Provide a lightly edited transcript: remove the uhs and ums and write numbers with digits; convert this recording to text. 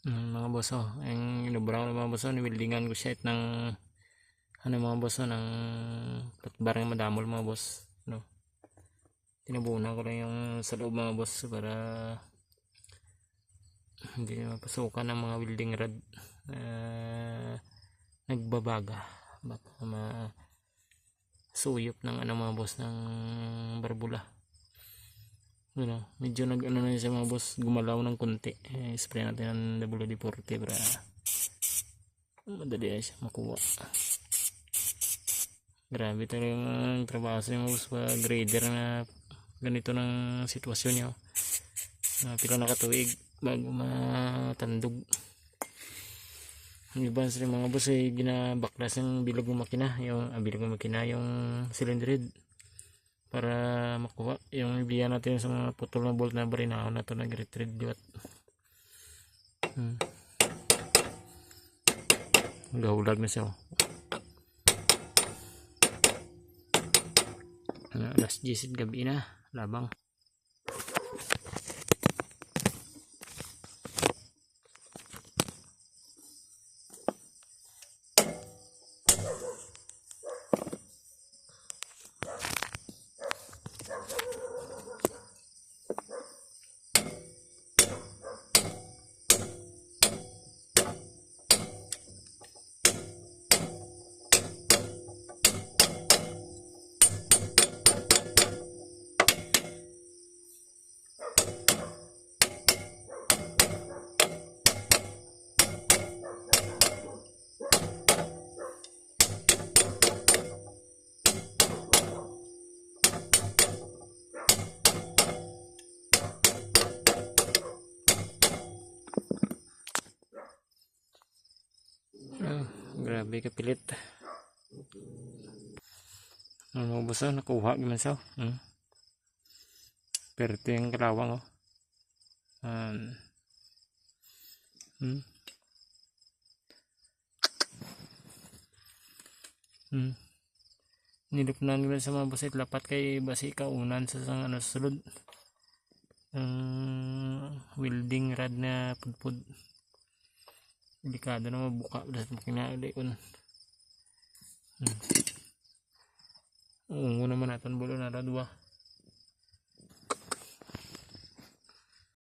Mga boss, yung inubra ko ng mga boss, niwildingan ko siya ng mga boss, ng patbarang madamol mga boss, no. Tinubunan ko lang yung sa loob mga boss para hindi mapasukan ng mga welding rod nagbabaga, baka masuyop ng mga boss ng barbula. Medyo na siya mga boss, gumalaw ng konti. Spray natin ng WD-40 para madali siya makuha. Grabe talaga yung trabaho sa mga boss pa grader na ganito ng sitwasyon niya. Pila nakatuig bago matandog. Yung iba sa mga boss ay ginabaklas ng bilog ng makina, yung cylinder head para makuha yung ibiya natin sa mga putol na bolt na barinahon na ito nag-retrieve liwat. Gahulag na siya. Alas 10 gabi na, labang. Grabe kapilit. Ano boss, nakuha gimana siya. Pero ito yung kalawang nilipnan nila sa mga boss, lapat kay basi kaunan sa sulod welding rod na pudpud. Delikado na mabuka dahil makina ulit ungo naman natin bulo na radwa.